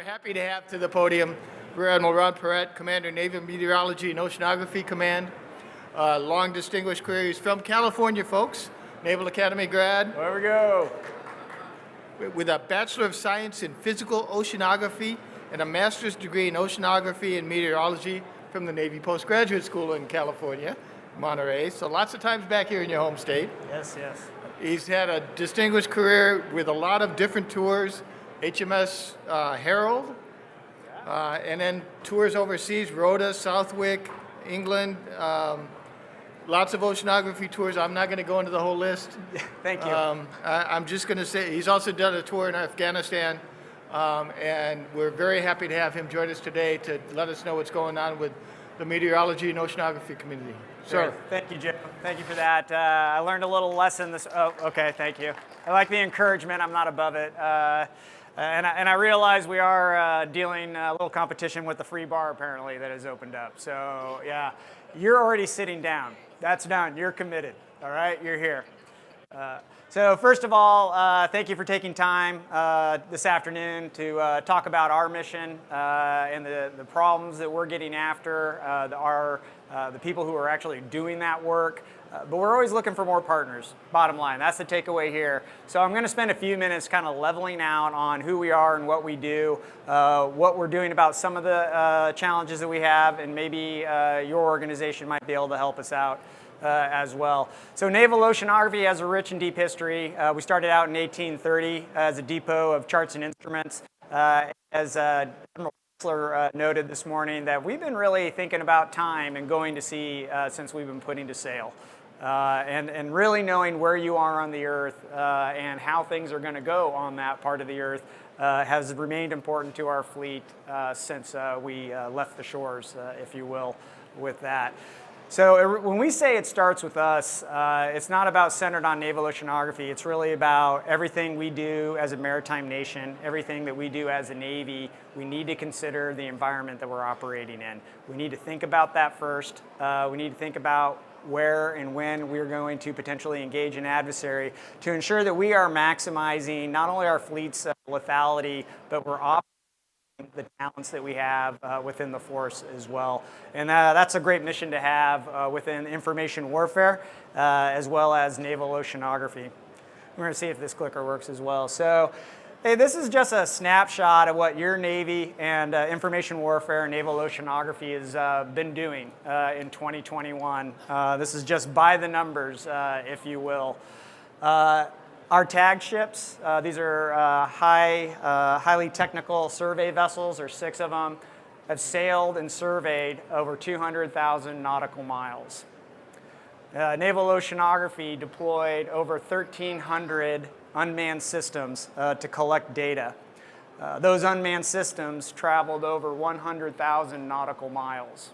We're happy to have to the podium Rear Admiral Ron Perrett, Commander, Naval Meteorology and Oceanography Command. Long distinguished career. He's from California, folks. Naval Academy grad. There we go. With a Bachelor of Science in Physical Oceanography and a Master's degree in Oceanography and Meteorology from the Navy Postgraduate School in California, Monterey. So lots of times back here in your home state. Yes, yes. He's had a distinguished career with a lot of different tours. HMS Herald, and then tours overseas, Rhoda, Southwick, England, lots of oceanography tours. I'm not going to go into the whole list. Thank you. I'm just going to say he's also done a tour in Afghanistan, and we're very happy to have him join us today to let us know what's going on with the meteorology and oceanography community. Sure. Thank you, Jim. Thank you for that. I learned a little lesson this. Oh, okay. Thank you. I like the encouragement. I'm not above it. And I realize we are dealing a little competition with the free bar apparently that has opened up. So yeah, you're already sitting down. That's done. You're committed. All right, you're here. So first of all, thank you for taking time this afternoon to talk about our mission and the problems that we're getting after, the people who are actually doing that work. But we're always looking for more partners, bottom line. That's the takeaway here. So I'm going to spend a few minutes kind of leveling out on who we are and what we do, what we're doing about some of the challenges that we have, and maybe your organization might be able to help us out as well. So Naval Oceanography has a rich and deep history. We started out in 1830 as a depot of charts and instruments. As Admiral noted this morning, that we've been really thinking about time and going to sea since we've been putting to sail. And really knowing where you are on the Earth and how things are going to go on that part of the Earth has remained important to our fleet since we left the shores, if you will, with that. So when we say it starts with us, it's not about centered on naval oceanography. It's really about everything we do as a maritime nation, everything that we do as a Navy. We need to consider the environment that we're operating in. We need to think about that first. We need to think about where and when we're going to potentially engage an adversary to ensure that we are maximizing not only our fleet's lethality, but we're operating the talents that we have within the force as well. And that's a great mission to have within information warfare as well as naval oceanography. We're going to see if this clicker works as well. So hey, this is just a snapshot of what your Navy and information warfare and naval oceanography has been doing in 2021. This is just by the numbers, if you will. Our tag ships, these are highly technical survey vessels, there's 6 of them, have sailed and surveyed over 200,000 nautical miles. Naval Oceanography deployed over 1,300 unmanned systems to collect data. Those unmanned systems traveled over 100,000 nautical miles.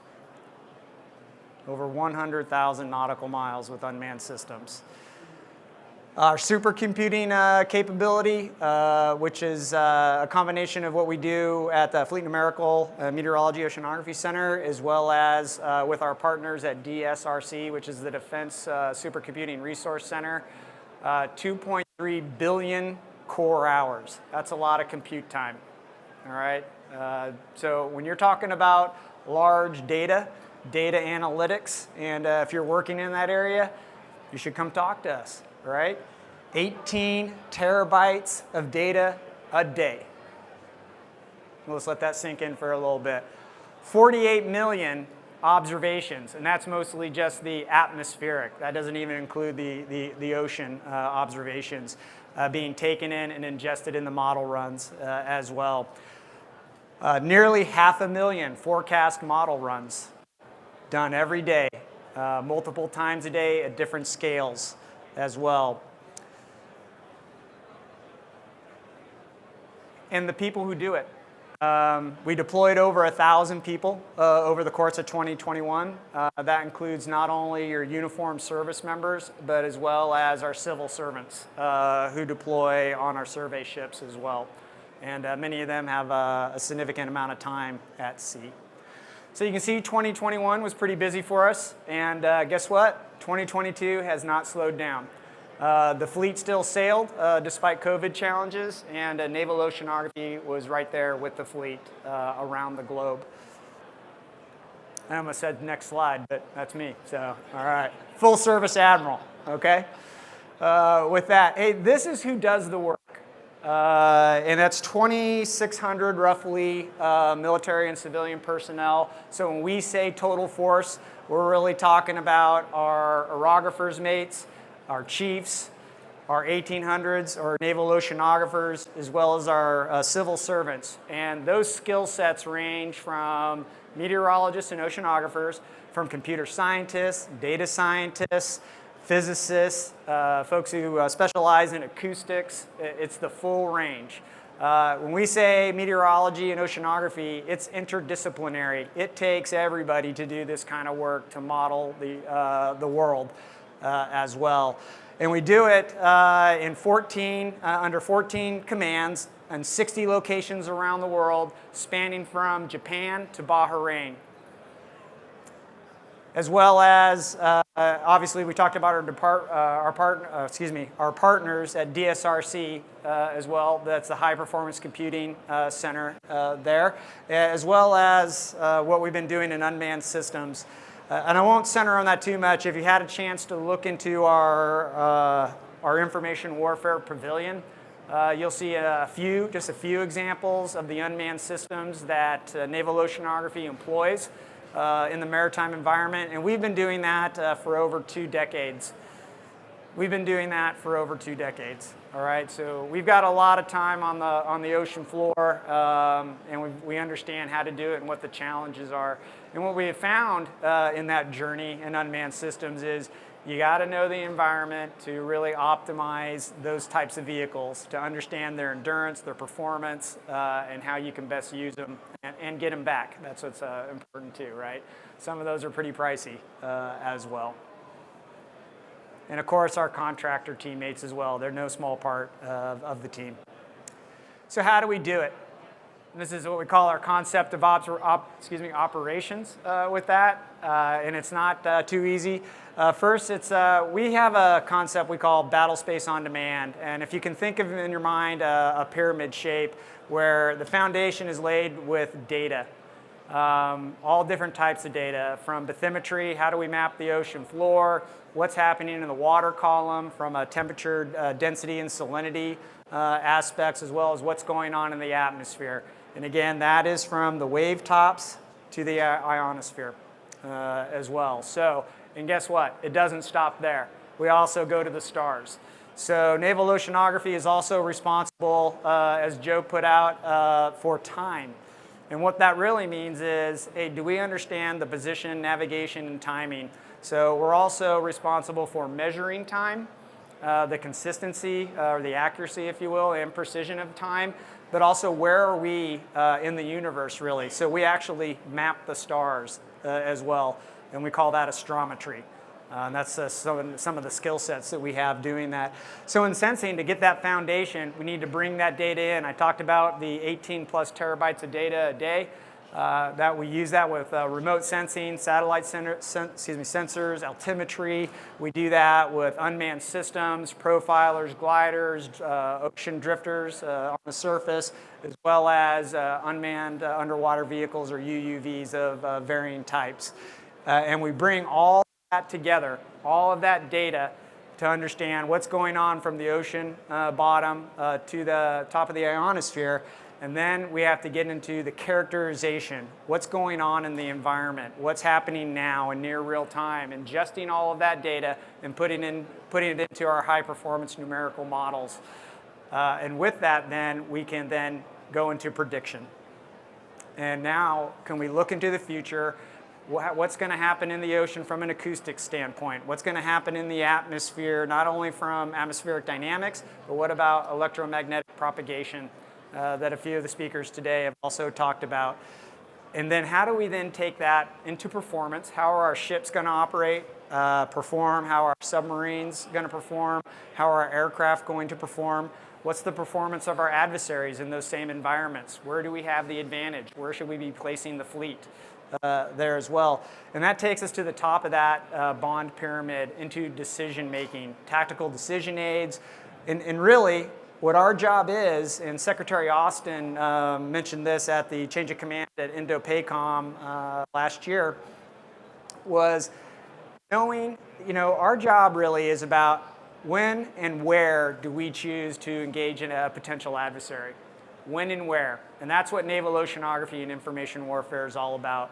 Over 100,000 nautical miles with unmanned systems. Our supercomputing capability, which is a combination of what we do at the Fleet Numerical Meteorology Oceanography Center, as well as with our partners at DSRC, which is the Defense Supercomputing Resource Center. 2.3 billion core hours. That's a lot of compute time. All right. So when you're talking about large data analytics, and if you're working in that area, you should come talk to us. Right? 18 terabytes of data a day. Let's let that sink in for a little bit. 48 million observations, and that's mostly just the atmospheric. That doesn't even include the ocean observations being taken in and ingested in the model runs as well. Nearly 500,000 forecast model runs done every day, multiple times a day at different scales as well. And the people who do it. We deployed over 1,000 people over the course of 2021. That includes not only your uniformed service members, but as well as our civil servants who deploy on our survey ships as well. And many of them have a significant amount of time at sea. So you can see 2021 was pretty busy for us, and guess what? 2022 has not slowed down. The fleet still sailed despite COVID challenges, and Naval Oceanography was right there with the fleet around the globe. I almost said next slide, but that's me. So, all right. Full service admiral, okay? With that, hey, this is who does the work. And that's 2,600 roughly military and civilian personnel. So when we say total force, we're really talking about our orographers mates, our chiefs, our 1800s or naval oceanographers, as well as our civil servants. And those skill sets range from meteorologists and oceanographers, from computer scientists, data scientists, physicists, folks who specialize in acoustics. It's the full range. When we say meteorology and oceanography, it's interdisciplinary. It takes everybody to do this kind of work to model the world as well. And we do it in under 14 commands and 60 locations around the world, spanning from Japan to Bahrain. As well as, obviously, we talked about our partners at DSRC as well. That's the High Performance Computing Center there, as well as what we've been doing in unmanned systems. And I won't center on that too much. If you had a chance to look into our information warfare pavilion, you'll see just a few examples of the unmanned systems that Naval Oceanography employs in the maritime environment, and we've been doing that for over 2 decades. All right, so we've got a lot of time on the ocean floor, and we understand how to do it and what the challenges are. And what we have found in that journey in unmanned systems is you got to know the environment to really optimize those types of vehicles, to understand their endurance, their performance, and how you can best use them and get them back. That's what's important too, right? Some of those are pretty pricey as well. And of course, our contractor teammates as well. They're no small part of the team. So how do we do it? This is what we call our concept of operations with that, and it's not too easy. First, we have a concept we call battle space on demand, and if you can think of in your mind a pyramid shape where the foundation is laid with data, all different types of data, from bathymetry, how do we map the ocean floor, what's happening in the water column from a temperature, density, and salinity aspects, as well as what's going on in the atmosphere. And again, that is from the wave tops to the ionosphere as well. So, and guess what? It doesn't stop there. We also go to the stars. So Naval Oceanography is also responsible, as Joe put out, for time. And what that really means is, hey, do we understand the position, navigation, and timing? So we're also responsible for measuring time, the consistency, or the accuracy, if you will, and precision of time, but also where are we in the universe, really. So we actually map the stars as well, and we call that astrometry. And that's some of the skill sets that we have doing that. So in sensing, to get that foundation, we need to bring that data in. I talked about the 18 plus terabytes of data a day. That we use that with remote sensing, satellite sensors, altimetry. We do that with unmanned systems, profilers, gliders, ocean drifters on the surface, as well as unmanned underwater vehicles or UUVs of varying types. And we bring all that together, all of that data, to understand what's going on from the ocean bottom to the top of the ionosphere. And then we have to get into the characterization. What's going on in the environment? What's happening now in near real time? Ingesting all of that data and putting it into our high performance numerical models. And with that, then we can then go into prediction. And now, can we look into the future? What's going to happen in the ocean from an acoustic standpoint? What's going to happen in the atmosphere, not only from atmospheric dynamics, but what about electromagnetic propagation that a few of the speakers today have also talked about? And then how do we then take that into performance? How are our ships going to operate, perform? How are our submarines going to perform? How are our aircraft going to perform? What's the performance of our adversaries in those same environments? Where do we have the advantage? Where should we be placing the fleet? there as well. And that takes us to the top of that bond pyramid into decision making, tactical decision aids, and really what our job is, and Secretary Austin mentioned this at the change of command at Indo-PACOM last year, was knowing, our job really is about when and where do we choose to engage in a potential adversary. When and where. And that's what naval oceanography and information warfare is all about.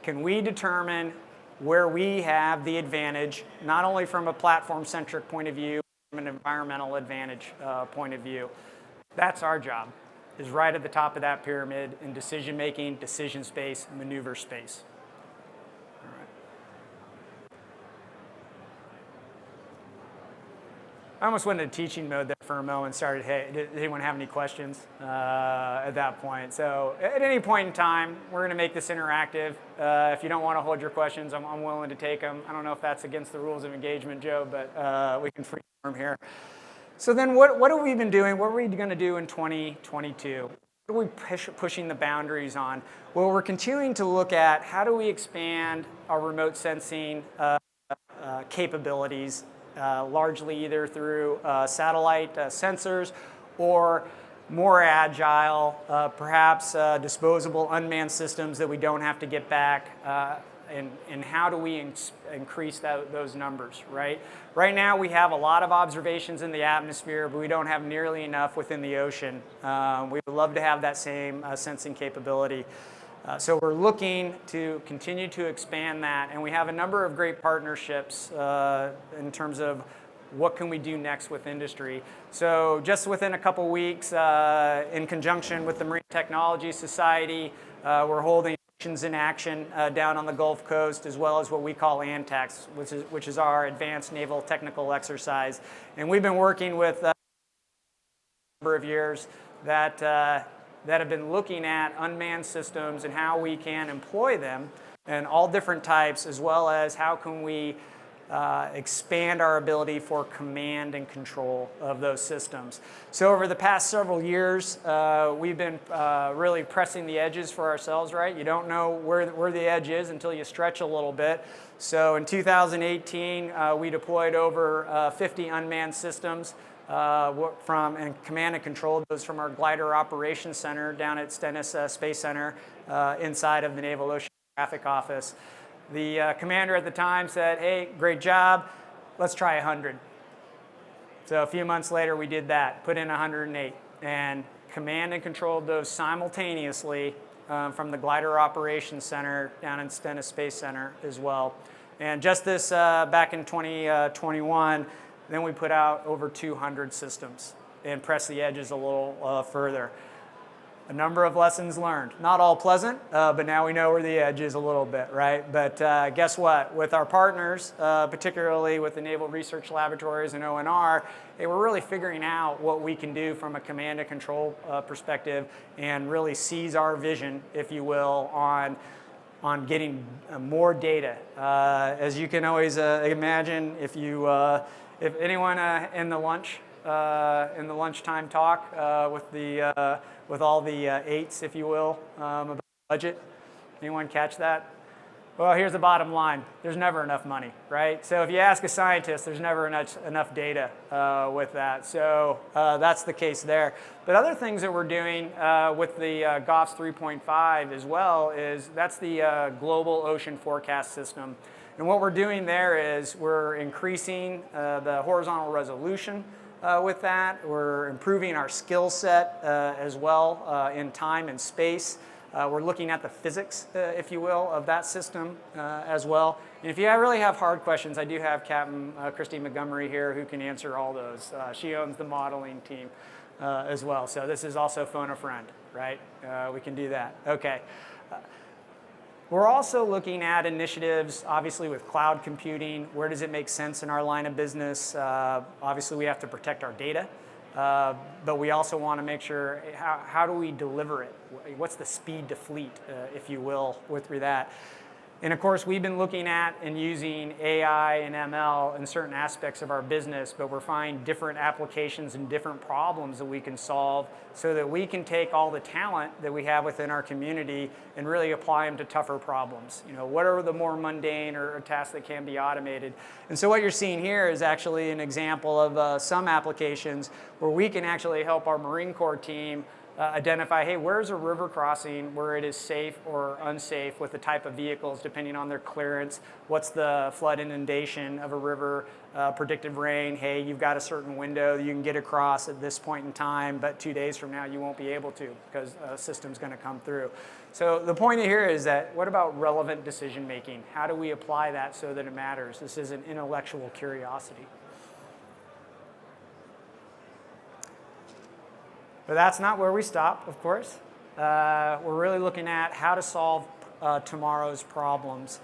Can we determine where we have the advantage, not only from a platform-centric point of view, from an environmental advantage point of view? That's our job, is right at the top of that pyramid in decision-making, decision space, maneuver space. I almost went into teaching mode there for a moment and started, hey, did anyone have any questions at that point? So at any point in time, we're going to make this interactive. If you don't want to hold your questions, I'm willing to take them. I don't know if that's against the rules of engagement, Joe, but we can freeform here. So then what have we been doing? What are we going to do in 2022? What are we pushing the boundaries on? Well, we're continuing to look at how do we expand our remote sensing capabilities, largely either through satellite sensors or more agile, perhaps disposable unmanned systems that we don't have to get back, and how do we increase those numbers, right? Right now we have a lot of observations in the atmosphere, but we don't have nearly enough within the ocean. We would love to have that same sensing capability. So we're looking to continue to expand that, and we have a number of great partnerships in terms of what can we do next with industry. So just within a couple weeks, in conjunction with the Marine Technology Society, we're holding Oceans in Action down on the Gulf Coast, as well as what we call ANTEX, which is our Advanced Naval Technical Exercise. And we've been working with a number of years that have been looking at unmanned systems and how we can employ them in all different types, as well as how can we expand our ability for command and control of those systems. So over the past several years, we've been really pressing the edges for ourselves, right? You don't know where the edge is until you stretch a little bit. So in 2018, we deployed over 50 unmanned systems and command and control those from our glider operations center down at Stennis Space Center inside of the Naval Oceanographic Office. The commander at the time said, hey, great job, let's try 100. So a few months later we did that, put in 108, and command and controlled those simultaneously from the glider operations center down in Stennis Space Center as well. And just this back in 2021, then we put out over 200 systems and pressed the edges a little further. A number of lessons learned. Not all pleasant, but now we know where the edge is a little bit, right? But guess what? With our partners, particularly with the Naval Research Laboratories and ONR, we're really figuring out what we can do from a command and control perspective and really seize our vision, if you will, on getting more data. As you can always imagine, if anyone in the lunchtime talk with all the eights, if you will, about budget, anyone catch that? Well, here's the bottom line: there's never enough money, right? So if you ask a scientist, there's never enough data with that. So that's the case there. But other things that we're doing with the GOFS 3.5 as well is that's the Global Ocean Forecast System. And what we're doing there is we're increasing the horizontal resolution with that. We're improving our skill set as well in time and space. We're looking at the physics, if you will, of that system as well. And if you really have hard questions, I do have Captain Christy Montgomery here who can answer all those. She owns the modeling team as well. So this is also phone a friend, right? We can do that. Okay. We're also looking at initiatives, obviously, with cloud computing. Where does it make sense in our line of business? Obviously, we have to protect our data, but we also want to make sure how do we deliver it? What's the speed to fleet, if you will, with that? And of course, we've been looking at and using AI and ML in certain aspects of our business, but we're finding different applications and different problems that we can solve so that we can take all the talent that we have within our community and really apply them to tougher problems. What are the more mundane or tasks that can be automated? And so what you're seeing here is actually an example of some applications where we can actually help our Marine Corps team identify, hey, where's a river crossing where it is safe or unsafe with the type of vehicles depending on their clearance, what's the flood inundation of a river, predicted rain, hey, you've got a certain window you can get across at this point in time, but 2 days from now you won't be able to because a system's going to come through. So the point here is that what about relevant decision making? How do we apply that so that it matters? This is an intellectual curiosity. But that's not where we stop, of course. We're really looking at how to solve tomorrow's problems.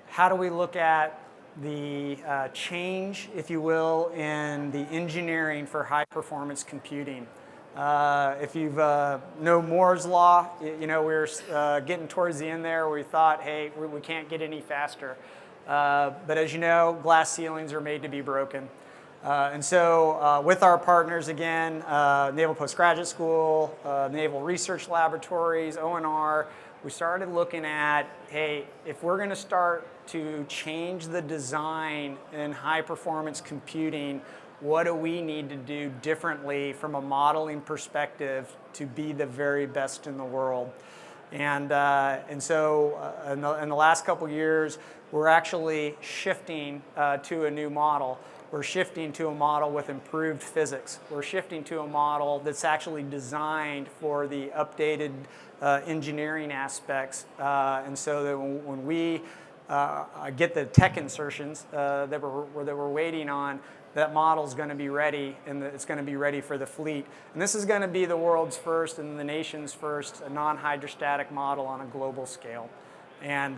How do we look at the change, if you will, in the engineering for high-performance computing? If you know Moore's Law, we're getting towards the end there where we thought, hey, we can't get any faster. But as you know, glass ceilings are made to be broken. And so with our partners, again, Naval Postgraduate School, Naval Research Laboratories, ONR, we started looking at, hey, if we're going to start to change the design in high-performance computing, what do we need to do differently from a modeling perspective to be the very best in the world? And so in the last couple years, we're actually shifting to a new model. We're shifting to a model with improved physics. We're shifting to a model that's actually designed for the updated engineering aspects. And so that when we get the tech insertions that we're waiting on, that model's going to be ready, and it's going to be ready for the fleet. And this is going to be the world's first and the nation's first non-hydrostatic model on a global scale. And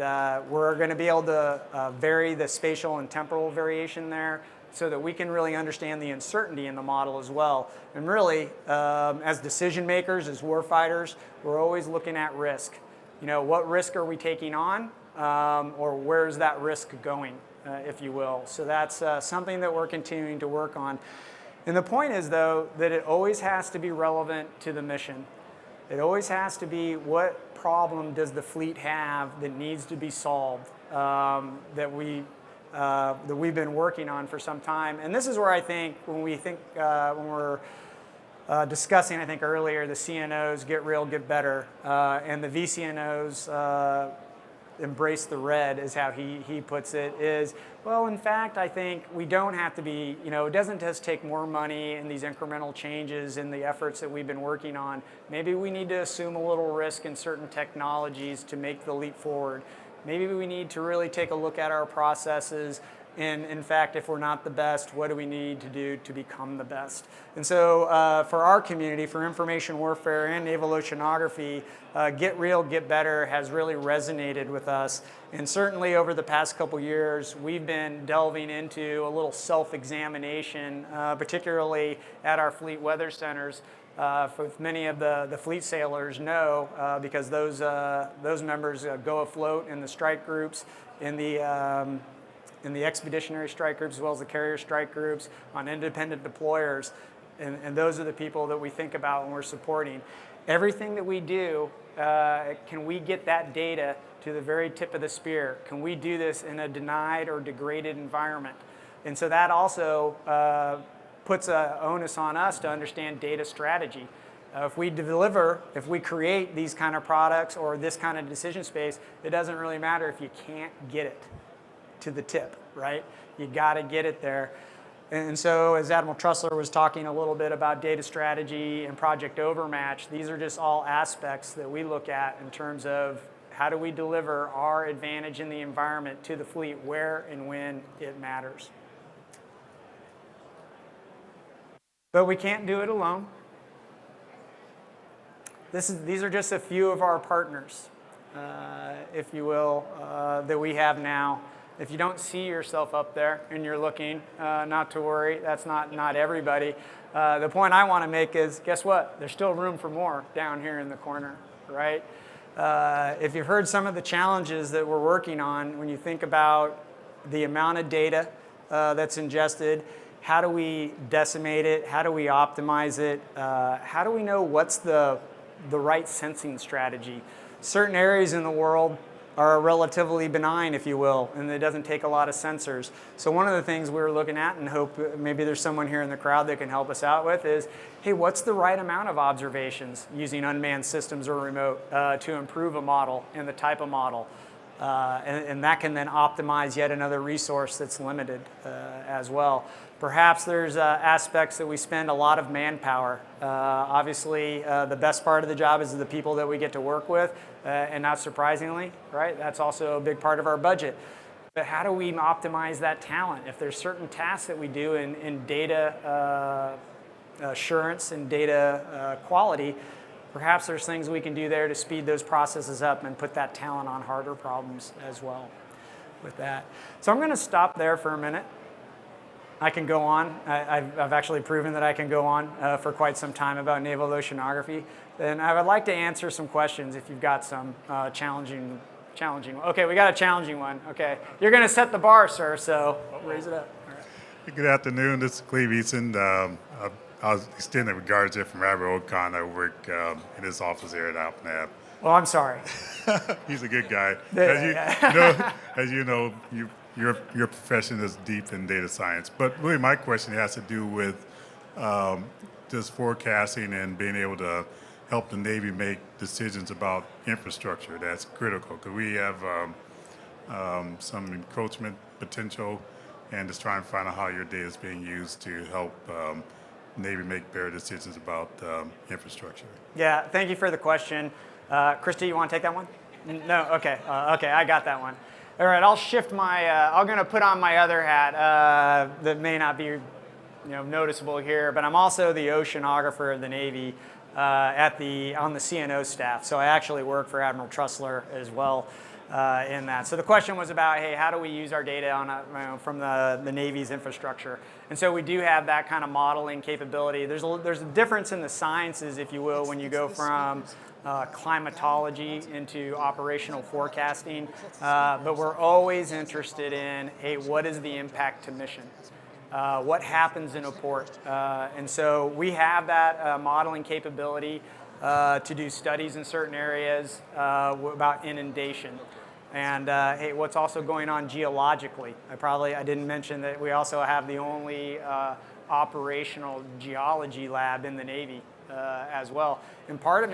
we're going to be able to vary the spatial and temporal variation there so that we can really understand the uncertainty in the model as well. And really, as decision makers, as warfighters, we're always looking at risk. What risk are we taking on, or where's that risk going, if you will? So that's something that we're continuing to work on. And the point is, though, that it always has to be relevant to the mission. It always has to be, what problem does the fleet have that needs to be solved, that we've been working on for some time. And this is where I think when we're discussing, I think earlier, the CNOs, get real, get better, and the VCNOs, embrace the red, is how he puts it, is, well, in fact, I think we don't have to be, it doesn't just take more money and these incremental changes in the efforts that we've been working on. Maybe we need to assume a little risk in certain technologies to make the leap forward. Maybe we need to really take a look at our processes, and in fact, if we're not the best, what do we need to do to become the best? And so for our community, for information warfare and naval oceanography, get real, get better has really resonated with us. And certainly over the past couple years, we've been delving into a little self-examination, particularly at our fleet weather centers. Many of the fleet sailors know, because those members go afloat in the strike groups, in the expeditionary strike groups, as well as the carrier strike groups, on independent deployers. And those are the people that we think about when we're supporting. Everything that we do, can we get that data to the very tip of the spear? Can we do this in a denied or degraded environment? And so that also puts an onus on us to understand data strategy. If we create these kind of products or this kind of decision space, it doesn't really matter if you can't get it to the tip, right? You got to get it there. And so as Admiral Trussler was talking a little bit about data strategy and Project Overmatch, these are just all aspects that we look at in terms of how do we deliver our advantage in the environment to the fleet where and when it matters. But we can't do it alone. These are just a few of our partners, if you will, that we have now. If you don't see yourself up there and you're looking, not to worry, that's not everybody. The point I want to make is, guess what? There's still room for more down here in the corner, right? if you've heard some of the challenges that we're working on, when you think about the amount of data that's ingested, how do we decimate it? How do we optimize it? How do we know what's the right sensing strategy? Certain areas in the world are relatively benign, if you will, and it doesn't take a lot of sensors. So one of the things we're looking at, and hope maybe there's someone here in the crowd that can help us out with, is, hey, what's the right amount of observations using unmanned systems or remote to improve a model and the type of model? And that can then optimize yet another resource that's limited as well. Perhaps there's aspects that we spend a lot of manpower. Obviously, the best part of the job is the people that we get to work with, and not surprisingly, right? That's also a big part of our budget. But how do we optimize that talent? If there's certain tasks that we do in data assurance and data quality, perhaps there's things we can do there to speed those processes up and put that talent on harder problems as well with that. So I'm going to stop there for a minute. I can go on. I've actually proven that I can go on for quite some time about naval oceanography. And I would like to answer some questions if you've got some challenging. Okay, we got a challenging one. Okay, you're going to set the bar, sir, so raise it up. All right. Good afternoon. This is Cleve Eason. I was extending regards here from Robert Ocon. I work in his office here at Alpnab. Well, I'm sorry. He's a good guy. As you know, your profession is deep in data science. But really, my question has to do with just forecasting and being able to help the Navy make decisions about infrastructure. That's critical because we have some encroachment potential, and just trying to find out how your data is being used to help Navy make better decisions about infrastructure. Yeah, thank you for the question. Christy, you want to take that one? No, okay, okay, I got that one. All right, I'll shift my, I'm going to put on my other hat that may not be noticeable here, but I'm also the oceanographer of the Navy on the CNO staff. So I actually work for Admiral Trussler as well in that. So the question was about, hey, how do we use our data from the Navy's infrastructure? And so we do have that kind of modeling capability. There's a difference in the sciences, if you will, when you go from climatology into operational forecasting, but we're always interested in, hey, what is the impact to mission? What happens in a port? And so we have that modeling capability to do studies in certain areas about inundation. And hey, what's also going on geologically? I didn't mention that we also have the only operational geology lab in the Navy as well. And part of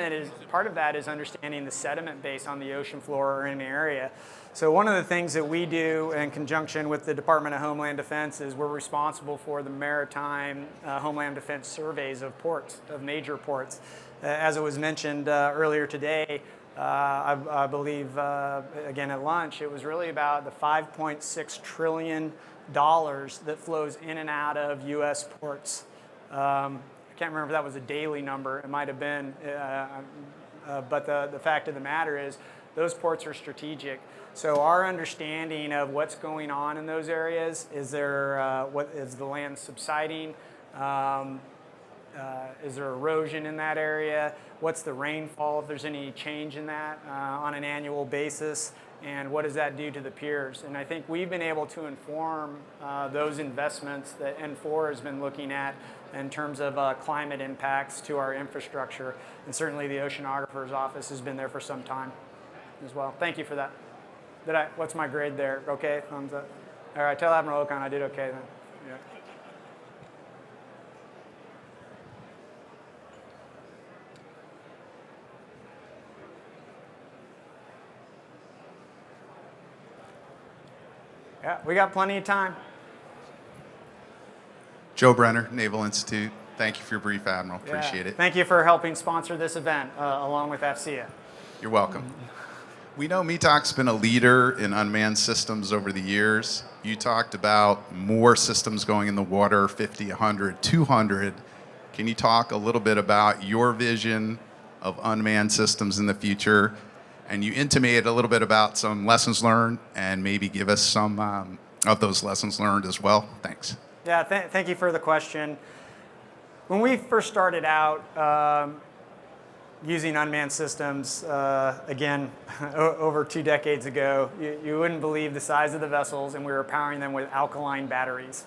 that is understanding the sediment base on the ocean floor or in an area. So one of the things that we do in conjunction with the Department of Homeland Defense is we're responsible for the maritime Homeland Defense surveys of ports, of major ports. As it was mentioned earlier today, I believe, again at lunch, it was really about the $5.6 trillion that flows in and out of U.S. ports. I can't remember if that was a daily number. It might have been, but the fact of the matter is those ports are strategic. So our understanding of what's going on in those areas, is there, what is the land subsiding? Is there erosion in that area? What's the rainfall, if there's any change in that on an annual basis? And what does that do to the piers? And I think we've been able to inform those investments that N4 has been looking at in terms of climate impacts to our infrastructure. And certainly the Oceanographer's Office has been there for some time as well. Thank you for that. What's my grade there? Okay, thumbs up. All right, tell Admiral Ocon I did okay then. Yeah. Yeah, we got plenty of time. Joe Brenner, Naval Institute. Thank you for your brief, Admiral. Appreciate it. Thank you for helping sponsor this event along with FCA. You're welcome. We know METOC's been a leader in unmanned systems over the years. You talked about more systems going in the water, 50, 100, 200. Can you talk a little bit about your vision of unmanned systems in the future? And you intimated a little bit about some lessons learned, and maybe give us some of those lessons learned as well. Thanks. Yeah, thank you for the question. When we first started out, using unmanned systems, again, over 2 decades ago, you wouldn't believe the size of the vessels, and we were powering them with alkaline batteries.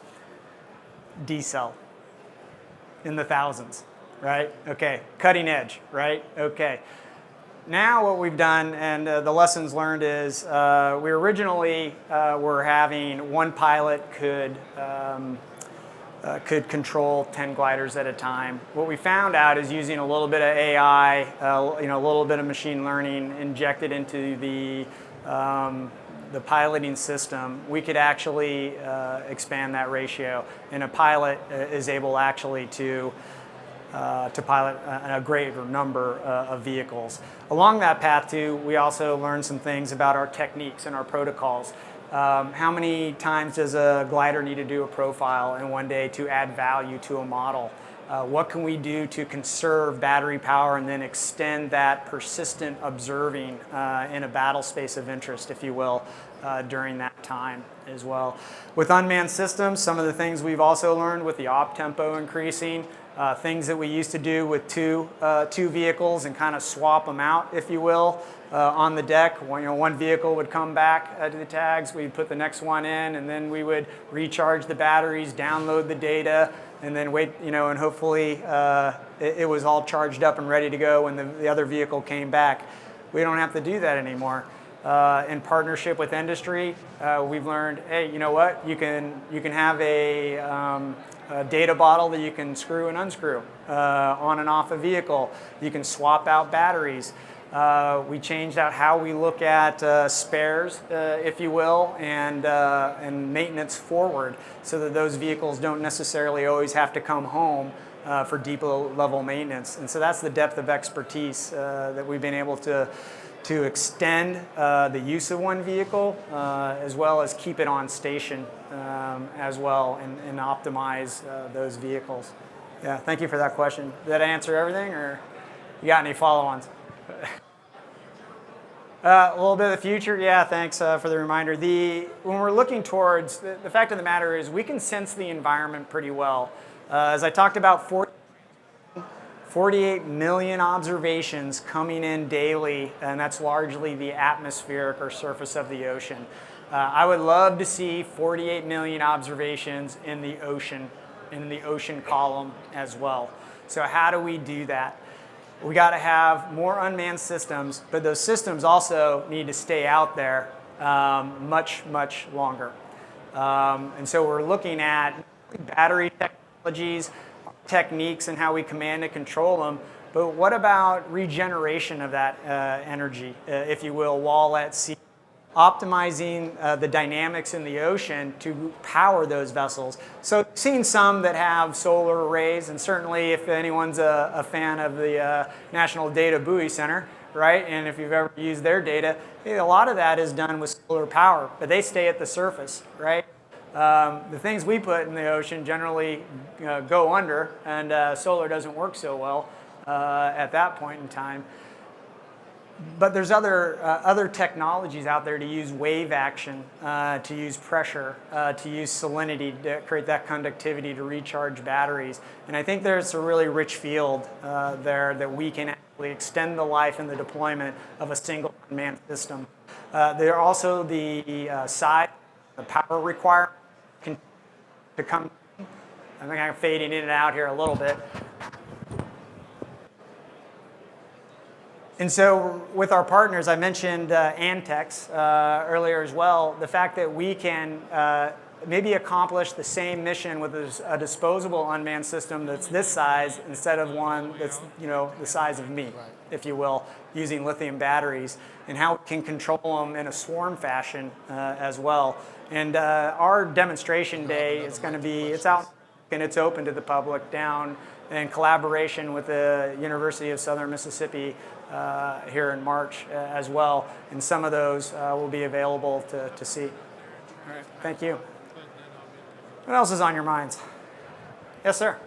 D-cell, in the thousands, right? Okay, cutting edge, right? Okay. Now what we've done, and the lessons learned is, we originally were having one pilot could control 10 gliders at a time. What we found out is using a little bit of AI, a little bit of machine learning injected into the piloting system, we could actually expand that ratio, and a pilot is able actually to pilot a greater number of vehicles. Along that path too, we also learned some things about our techniques and our protocols. How many times does a glider need to do a profile in one day to add value to a model? What can we do to conserve battery power and then extend that persistent observing in a battle space of interest, if you will, during that time as well. With unmanned systems, some of the things we've also learned with the op tempo increasing, things that we used to do with two vehicles and kind of swap them out, if you will, on the deck. One vehicle would come back to the tags, we'd put the next one in, and then we would recharge the batteries, download the data, and then wait, and hopefully it was all charged up and ready to go when the other vehicle came back. We don't have to do that anymore. In partnership with industry, we've learned, hey, you know what? You can have a data bottle that you can screw and unscrew on and off a vehicle. You can swap out batteries. We changed out how we look at spares, if you will, and maintenance forward, so that those vehicles don't necessarily always have to come home for deep level maintenance. And so that's the depth of expertise that we've been able to extend the use of one vehicle, as well as keep it on station as well, and optimize those vehicles. Yeah, thank you for that question. Did that answer everything, or you got any follow-ons? A little bit of the future, yeah, thanks for the reminder. When we're looking towards, the fact of the matter is we can sense the environment pretty well. As I talked about, 48 million observations coming in daily, and that's largely the atmospheric or surface of the ocean. I would love to see 48 million observations in the ocean column as well. So how do we do that? We got to have more unmanned systems, but those systems also need to stay out there much, much longer. And so we're looking at battery technologies, techniques, and how we command and control them. But what about regeneration of that energy, if you will, while at sea? Optimizing the dynamics in the ocean to power those vessels. So I've seen some that have solar arrays, and certainly if anyone's a fan of the National Data Buoy Center, right, and if you've ever used their data, a lot of that is done with solar power, but they stay at the surface, right? The things we put in the ocean generally go under, and solar doesn't work so well at that point in time. But there's other technologies out there to use wave action, to use pressure, to use salinity to create that conductivity to recharge batteries. And I think there's a really rich field there that we can actually extend the life and the deployment of a single unmanned system. There are also the size, the power requirement to come. I think I'm fading in and out here a little bit. And so with our partners, I mentioned Antex earlier as well, the fact that we can maybe accomplish the same mission with a disposable unmanned system that's this size instead of one that's the size of me, if you will, using lithium batteries, and how we can control them in a swarm fashion as well. And our demonstration day is going to be, it's out and it's open to the public down in collaboration with the University of Southern Mississippi here in March as well. And some of those will be available to see. All right. Thank you. What else is on your minds? Yes, sir.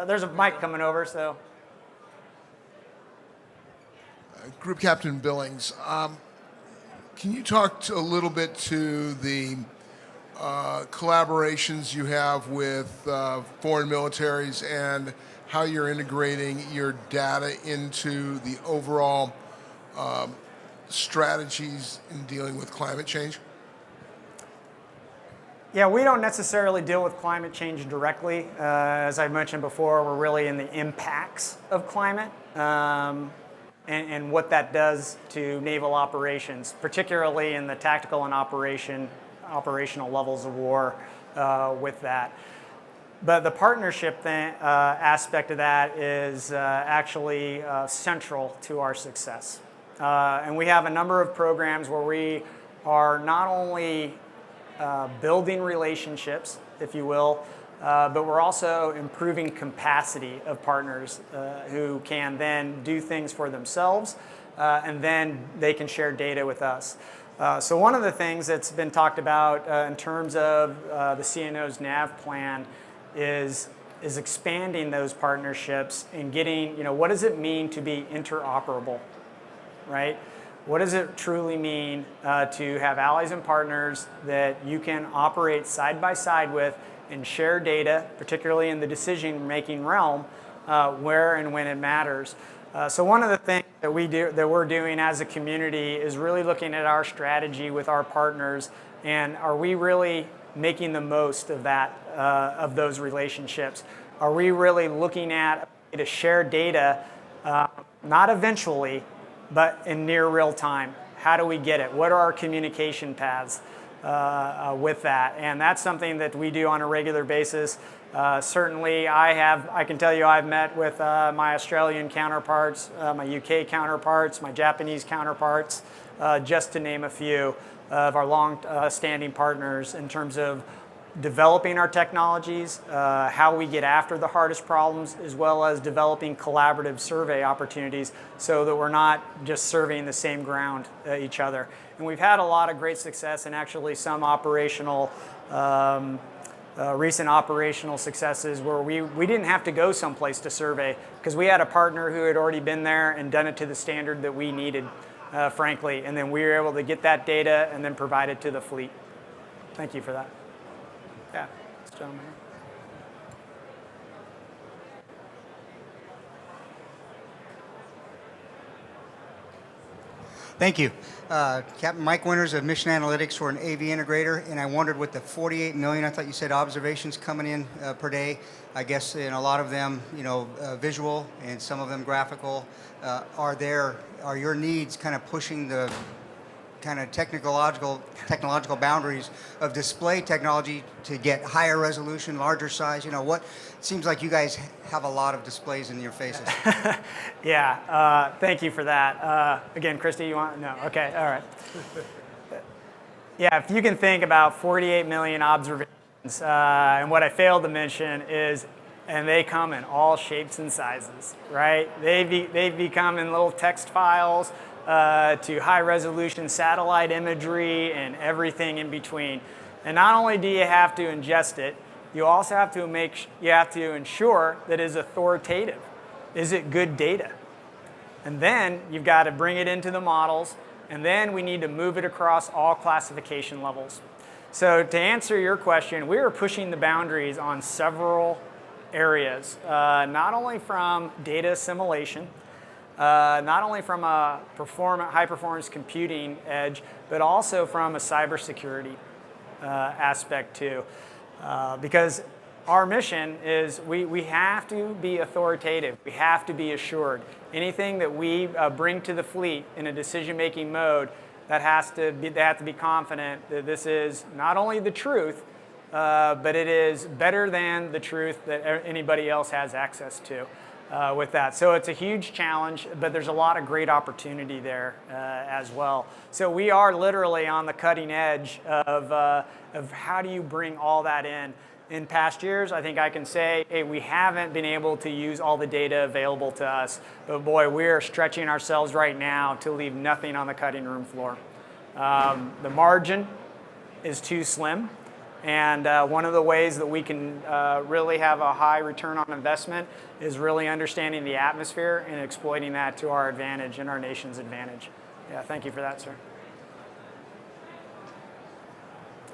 There's a mic coming over, so. Group Captain Billings, can you talk a little bit to the collaborations you have with foreign militaries and how you're integrating your data into the overall strategies in dealing with climate change? Yeah, we don't necessarily deal with climate change directly. As I mentioned before, we're really in the impacts of climate and what that does to naval operations, particularly in the tactical and operational levels of war with that. But the partnership aspect of that is actually central to our success. And we have a number of programs where we are not only building relationships, if you will, but we're also improving capacity of partners who can then do things for themselves, and then they can share data with us. So one of the things that's been talked about in terms of the CNO's NAV plan is expanding those partnerships and getting, what does it mean to be interoperable, right? What does it truly mean to have allies and partners that you can operate side by side with and share data, particularly in the decision-making realm, where and when it matters? So one of the things that we're doing as a community is really looking at our strategy with our partners, and are we really making the most of that, of those relationships? Are we really looking at to share data, not eventually, but in near real time? How do we get it? What are our communication paths with that? And that's something that we do on a regular basis. Certainly, I can tell you I've met with my Australian counterparts, my UK counterparts, my Japanese counterparts, just to name a few of our long-standing partners in terms of developing our technologies, how we get after the hardest problems, as well as developing collaborative survey opportunities so that we're not just surveying the same ground each other. And we've had a lot of great success and actually some recent operational successes where we didn't have to go someplace to survey because we had a partner who had already been there and done it to the standard that we needed, frankly. And then we were able to get that data and then provide it to the fleet. Thank you for that. Yeah, this gentleman here. Thank you. Captain Mike Winters of Mission Analytics. We're an AV integrator, and I wondered with the 48 million, I thought you said observations coming in per day. I guess in a lot of them, visual and some of them graphical. Are your needs kind of pushing the kind of technological boundaries of display technology to get higher resolution, larger size? What seems like you guys have a lot of displays in your faces. Yeah, thank you for that. Again, Christy, you want? No, okay, all right. Yeah, if you can think about 48 million observations, and what I failed to mention is, and they come in all shapes and sizes, right? They've become in little text files, to high-resolution satellite imagery and everything in between. And not only do you have to ingest it, you also have to ensure that it is authoritative. Is it good data? And then you've got to bring it into the models, and then we need to move it across all classification levels. So to answer your question, we are pushing the boundaries on several areas, not only from data assimilation, not only from a high-performance computing edge, but also from a cybersecurity aspect too. Because our mission is we have to be authoritative. We have to be assured. Anything that we bring to the fleet in a decision-making mode, they have to be confident that this is not only the truth, but it is better than the truth that anybody else has access to. With that. So it's a huge challenge, but there's a lot of great opportunity there as well. So we are literally on the cutting edge of how do you bring all that in. In past years, I think I can say, hey, we haven't been able to use all the data available to us, but boy, we're stretching ourselves right now to leave nothing on the cutting room floor. The margin is too slim. And one of the ways that we can really have a high return on investment is really understanding the atmosphere and exploiting that to our advantage and our nation's advantage. Yeah, thank you for that, sir.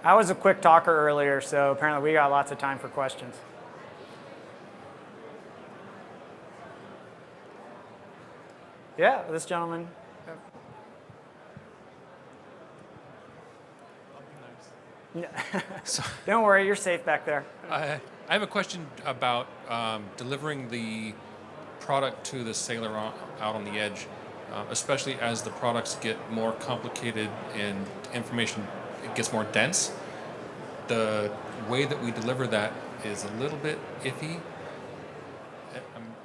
I was a quick talker earlier, so apparently we got lots of time for questions. Yeah, this gentleman. Don't worry, you're safe back there. I have a question about delivering the product to the sailor out on the edge, especially as the products get more complicated and information gets more dense. The way that we deliver that is a little bit iffy.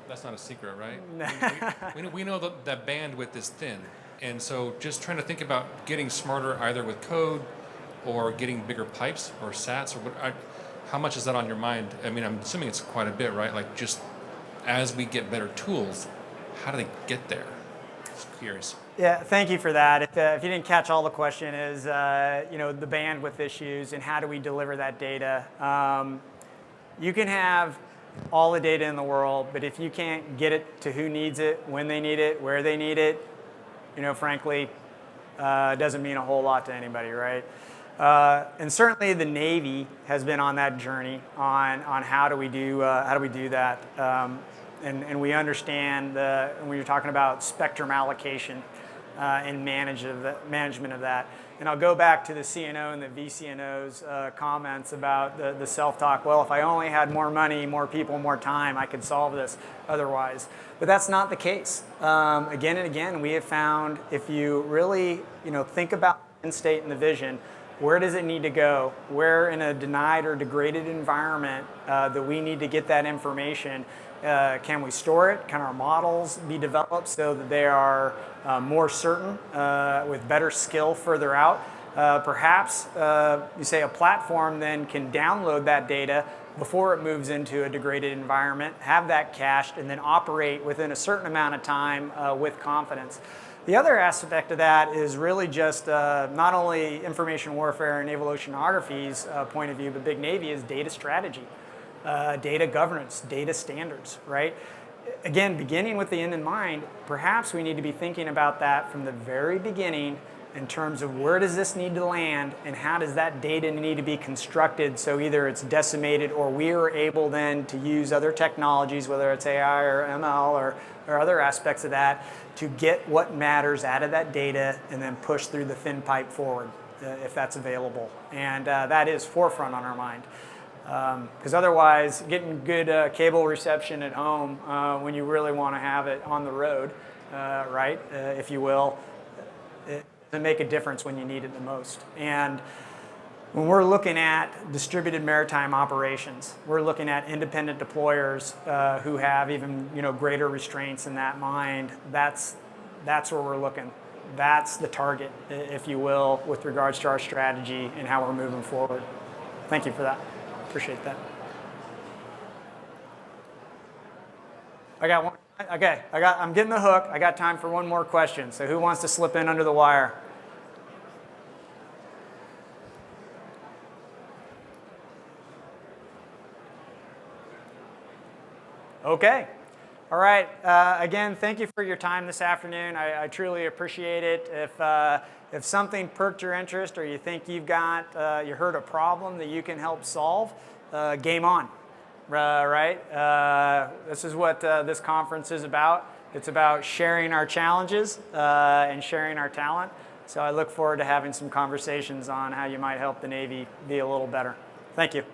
That's not a secret, right? we know that that bandwidth is thin. And so just trying to think about getting smarter either with code or getting bigger pipes or SATs, or how much is that on your mind? I mean, I'm assuming it's quite a bit, right? Like just as we get better tools, how do they get there? Just curious. Yeah, thank you for that. If you didn't catch all the question is, the bandwidth issues and how do we deliver that data. You can have all the data in the world, but if you can't get it to who needs it, when they need it, where they need it, frankly, it doesn't mean a whole lot to anybody, right? And certainly the Navy has been on that journey on how do we do that, and we understand when you're talking about spectrum allocation and management of that. And I'll go back to the CNO and the VCNO's comments about the self-talk. Well, if I only had more money, more people, more time, I could solve this otherwise. But that's not the case. Again and again, we have found if you really think about the end state and the vision, where does it need to go? Where in a denied or degraded environment that we need to get that information? Can we store it? Can our models be developed so that they are more certain with better skill further out? Perhaps you say a platform then can download that data before it moves into a degraded environment, have that cached, and then operate within a certain amount of time with confidence. The other aspect of that is really just not only information warfare and naval oceanography's point of view, but Big Navy is data strategy, data governance, data standards, right? Again, beginning with the end in mind, perhaps we need to be thinking about that from the very beginning in terms of where does this need to land and how does that data need to be constructed so either it's decimated or we are able then to use other technologies, whether it's AI or ML or other aspects of that, to get what matters out of that data and then push through the thin pipe forward if that's available. And that is forefront on our mind. Because otherwise, getting good cable reception at home when you really want to have it on the road, right, if you will, it doesn't make a difference when you need it the most. And when we're looking at distributed maritime operations, we're looking at independent deployers who have even greater restraints in that mind. That's where we're looking. That's the target, if you will, with regards to our strategy and how we're moving forward. Thank you for that. Appreciate that. I got one. Okay, I'm getting the hook. I got time for one more question. So who wants to slip in under the wire? Okay. All right. Again, thank you for your time this afternoon. I truly appreciate it. If something perked your interest or you think you heard a problem that you can help solve, game on. Right? This is what this conference is about. It's about sharing our challenges and sharing our talent. So I look forward to having some conversations on how you might help the Navy be a little better. Thank you.